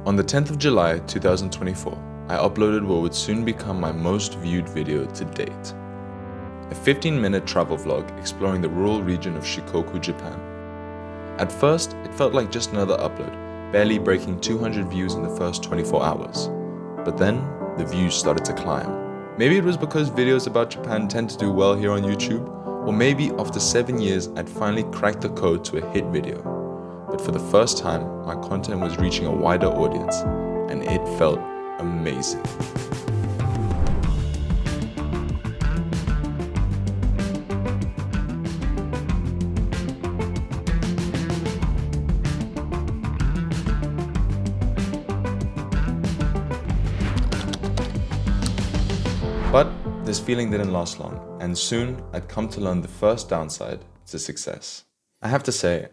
On the 10th of July 2024, I uploaded what would soon become my most viewed video to date. A 15-minute travel vlog exploring the rural region of Shikoku, Japan. At first, it felt like just another upload, barely breaking 200 views in the first 24 hours. But then, the views started to climb. Maybe it was because videos about Japan tend to do well here on YouTube, or maybe after 7 years I'd finally cracked the code to a hit video. But for the first time, my content was reaching a wider audience, and it felt amazing. But this feeling didn't last long, and soon I'd come to learn the first downside to success. I have to say,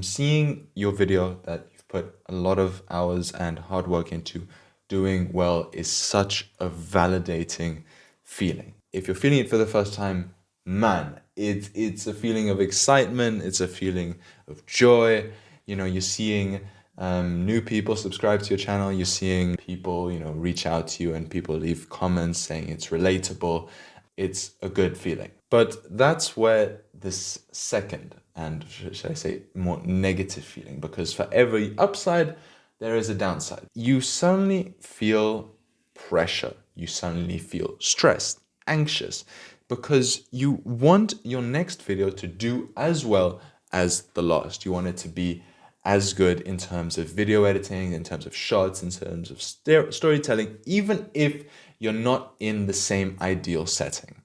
seeing your video that you've put a lot of hours and hard work into doing well is such a validating feeling. If you're feeling it for the first time, man, it's a feeling of excitement, it's a feeling of joy. You know, you're seeing new people subscribe to your channel, you're seeing people, reach out to you and people leave comments saying it's relatable. It's a good feeling. But that's where this second, and should I say more negative feeling, because for every upside, there is a downside. You suddenly feel pressure. You suddenly feel stressed, anxious, because you want your next video to do as well as the last. You want it to be as good in terms of video editing, in terms of shots, in terms of storytelling, even if you're not in the same ideal setting.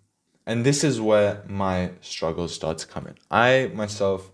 And this is where my struggles start to come in. I myself,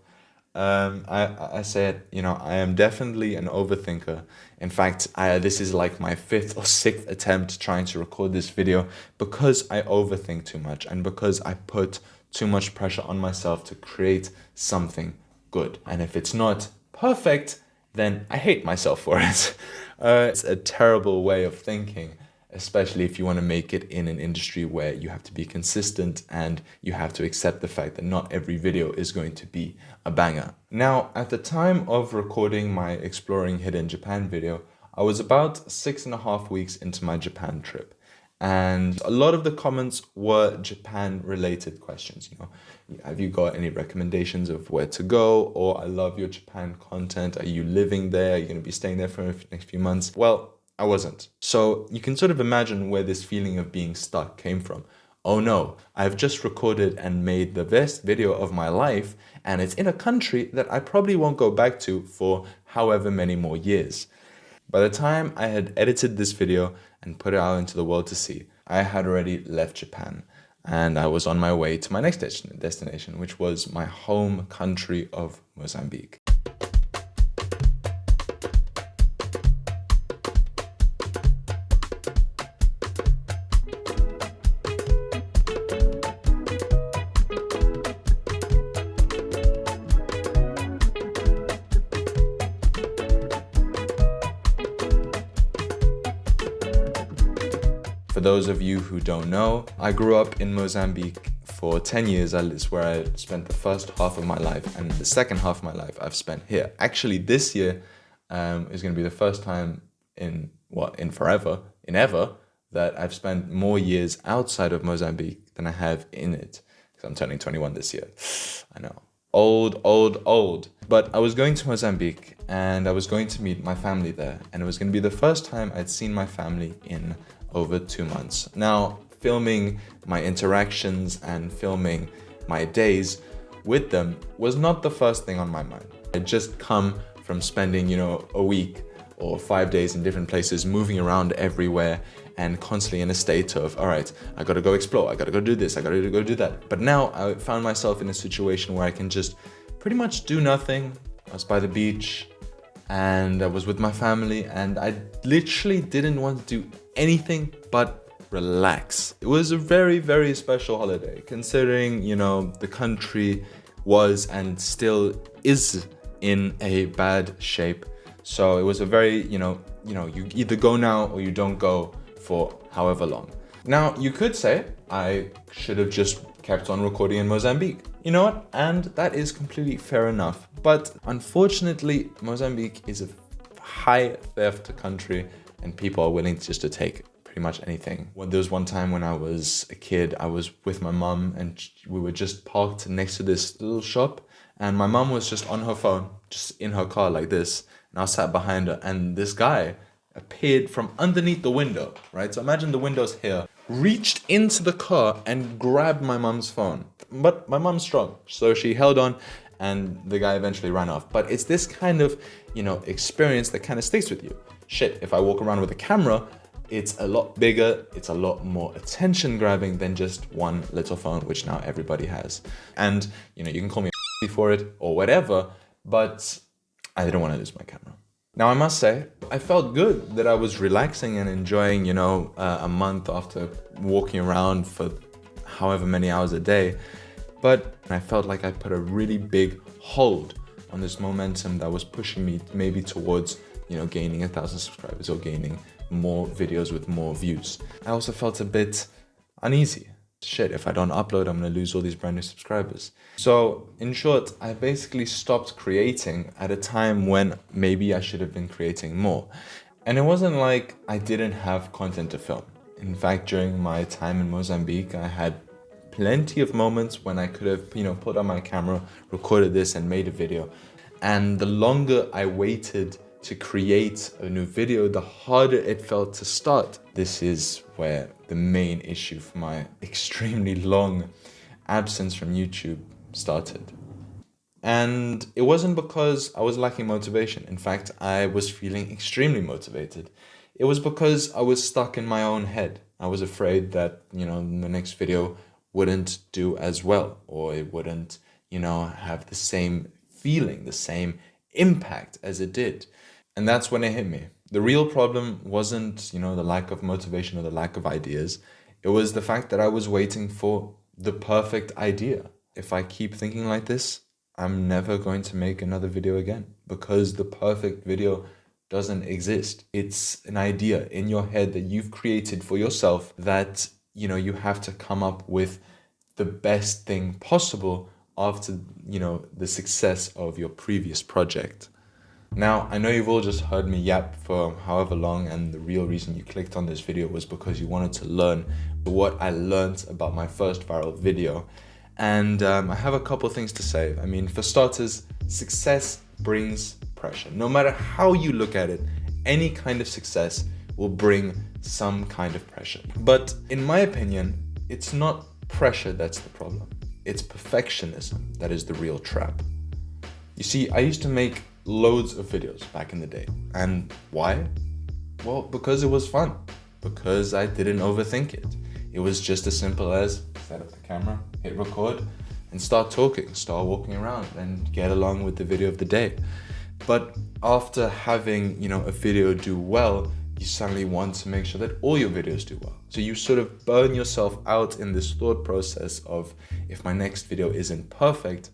I say it, I am definitely an overthinker. In fact, this is like my 5th or 6th attempt trying to record this video because I overthink too much and because I put too much pressure on myself to create something good. And if it's not perfect, then I hate myself for it. It's a terrible way of thinking, especially if you want to make it in an industry where you have to be consistent and you have to accept the fact that not every video is going to be a banger. Now, at the time of recording my Exploring Hidden Japan video, I was about 6.5 weeks into my Japan trip. And a lot of the comments were Japan-related questions. Have you got any recommendations of where to go? Or I love your Japan content. Are you living there? Are you going to be staying there for the next few months? Well, I wasn't. So you can sort of imagine where this feeling of being stuck came from. Oh no, I've just recorded and made the best video of my life, and it's in a country that I probably won't go back to for however many more years. By the time I had edited this video and put it out into the world to see, I had already left Japan and I was on my way to my next destination, which was my home country of Mozambique. For those of you who don't know, I grew up in Mozambique for 10 years. That's where I spent the first half of my life, and the second half of my life I've spent here. Actually, this year is going to be the first time in ever, that I've spent more years outside of Mozambique than I have in it. Because I'm turning 21 this year. I know. Old. But I was going to Mozambique and I was going to meet my family there. And it was going to be the first time I'd seen my family in over 2 months. Now, filming my interactions and filming my days with them was not the first thing on my mind. I'd just come from spending, a week or 5 days in different places, moving around everywhere and constantly in a state of, all right, I gotta go explore, I gotta go do this, I gotta go do that. But now I found myself in a situation where I can just pretty much do nothing. I was by the beach and I was with my family and I literally didn't want to do anything but relax. It was a very, very special holiday considering, the country was and still is in a bad shape. So it was a very, you either go now or you don't go for however long. Now, you could say I should have just kept on recording in Mozambique. You know what? And that is completely fair enough. But unfortunately, Mozambique is a high theft country, and people are willing just to take pretty much anything. Well, there was one time when I was a kid, I was with my mum and we were just parked next to this little shop, and my mum was just on her phone, just in her car like this, and I sat behind her, and this guy appeared from underneath the window, right? So imagine the window's here, reached into the car and grabbed my mum's phone. But my mum's strong, so she held on, and the guy eventually ran off. But it's this kind of, experience that kind of sticks with you. Shit, if I walk around with a camera, it's a lot bigger, it's a lot more attention grabbing than just one little phone, which now everybody has. And, you can call me for it or whatever, but I didn't want to lose my camera. Now, I must say, I felt good that I was relaxing and enjoying, a month after walking around for however many hours a day. But I felt like I put a really big hold on this momentum that was pushing me maybe towards, gaining 1,000 subscribers or gaining more videos with more views. I also felt a bit uneasy. Shit, if I don't upload, I'm going to lose all these brand new subscribers. So in short, I basically stopped creating at a time when maybe I should have been creating more. And it wasn't like I didn't have content to film. In fact, during my time in Mozambique, I had plenty of moments when I could have, put on my camera, recorded this and made a video. And the longer I waited to create a new video, the harder it felt to start. This is where the main issue for my extremely long absence from YouTube started. And it wasn't because I was lacking motivation. In fact, I was feeling extremely motivated. It was because I was stuck in my own head. I was afraid that, the next video wouldn't do as well, or it wouldn't, have the same feeling, the same impact as it did. And that's when it hit me. The real problem wasn't, the lack of motivation or the lack of ideas. It was the fact that I was waiting for the perfect idea. If I keep thinking like this, I'm never going to make another video again, because the perfect video doesn't exist. It's an idea in your head that you've created for yourself that, you have to come up with the best thing possible after, the success of your previous project. Now, I know you've all just heard me yap for however long, and the real reason you clicked on this video was because you wanted to learn what I learned about my first viral video. And I have a couple things to say. I mean, for starters, success brings pressure. No matter how you look at it, any kind of success will bring some kind of pressure. But in my opinion, it's not pressure that's the problem. It's perfectionism that is the real trap. You see, I used to make loads of videos back in the day. And why? Well, because it was fun. Because I didn't overthink it. It was just as simple as set up the camera, hit record, and start talking, start walking around, and get along with the video of the day. But after having, a video do well, you suddenly want to make sure that all your videos do well. So you sort of burn yourself out in this thought process of, if my next video isn't perfect,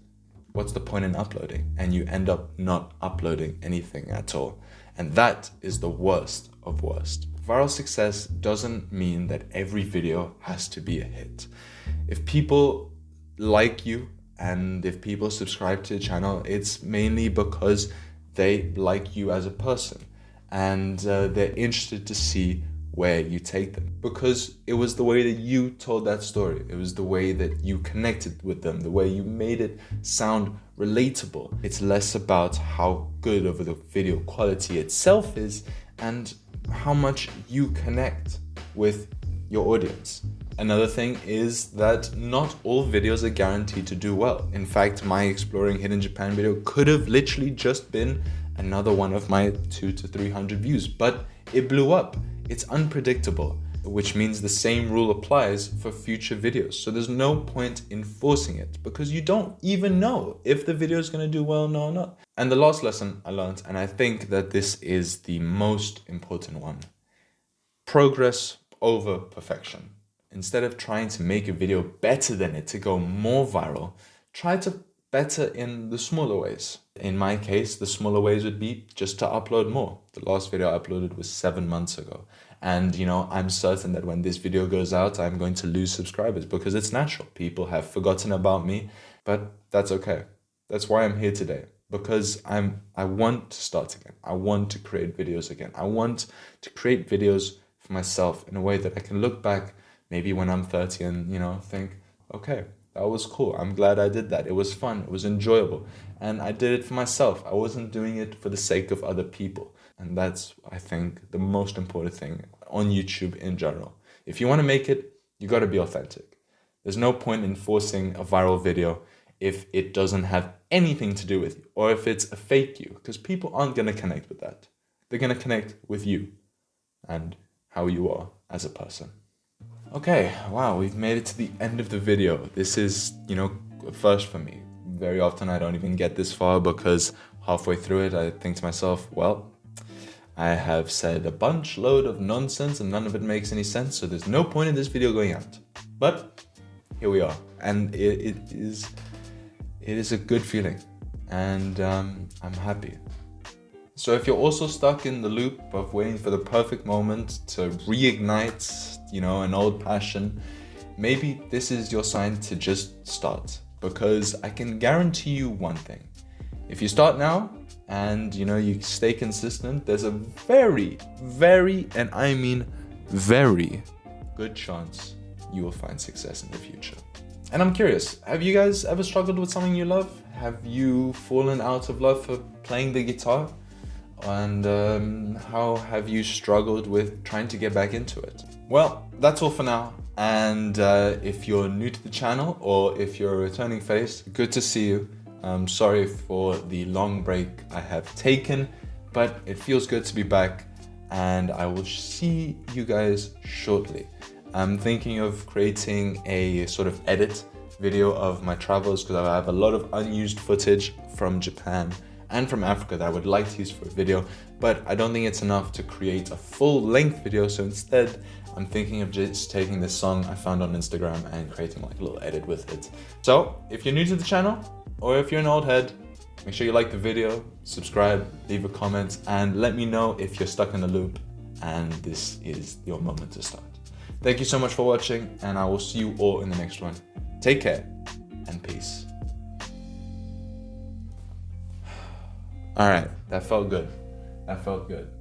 what's the point in uploading? And you end up not uploading anything at all. And that is the worst of worst. Viral success doesn't mean that every video has to be a hit. If people like you and if people subscribe to your channel, it's mainly because they like you as a person and they're interested to see where you take them, because it was the way that you told that story. It was the way that you connected with them, the way you made it sound relatable. It's less about how good of the video quality itself is and how much you connect with your audience. Another thing is that not all videos are guaranteed to do well. In fact, my Exploring Hidden Japan video could have literally just been another one of my 200 to 300 views, but it blew up. It's unpredictable, which means the same rule applies for future videos. So there's no point in forcing it because you don't even know if the video is going to do well or not. And the last lesson I learned, and I think that this is the most important one: progress over perfection. Instead of trying to make a video better than it to go more viral, try to better in the smaller ways. In my case, the smaller ways would be just to upload more. The last video I uploaded was 7 months ago. And, I'm certain that when this video goes out, I'm going to lose subscribers because it's natural. People have forgotten about me, but that's okay. That's why I'm here today. because I want to start again. I want to create videos again. I want to create videos for myself in a way that I can look back maybe when I'm 30 and, think, okay, that was cool. I'm glad I did that. It was fun. It was enjoyable. And I did it for myself. I wasn't doing it for the sake of other people. And that's, I think, the most important thing on YouTube in general. If you want to make it, you got to be authentic. There's no point in forcing a viral video if it doesn't have anything to do with you, or if it's a fake you, because people aren't going to connect with that. They're going to connect with you and how you are as a person. Okay, wow, we've made it to the end of the video. This is, a first for me. Very often I don't even get this far because halfway through it I think to myself, well, I have said a load of nonsense and none of it makes any sense, so there's no point in this video going out. But here we are, and it is a good feeling, and I'm happy. So if you're also stuck in the loop of waiting for the perfect moment to reignite, an old passion, maybe this is your sign to just start. Because I can guarantee you one thing. If you start now and, you stay consistent, there's a very, very, and I mean very good chance you will find success in the future. And I'm curious, have you guys ever struggled with something you love? Have you fallen out of love for playing the guitar? And how have you struggled with trying to get back into it? Well, that's all for now. And if you're new to the channel or if you're a returning face, good to see you. I'm sorry for the long break I have taken, but it feels good to be back, and I will see you guys shortly. I'm thinking of creating a sort of edit video of my travels because I have a lot of unused footage from Japan and from Africa that I would like to use for a video, but I don't think it's enough to create a full-length video, so instead I'm thinking of just taking this song I found on Instagram and creating like a little edit with it. So if you're new to the channel, or if you're an old head, make sure you like the video, subscribe, leave a comment, and let me know if you're stuck in a loop and this is your moment to start. Thank you so much for watching, and I will see you all in the next one. Take care and peace. All right, that felt good. That felt good.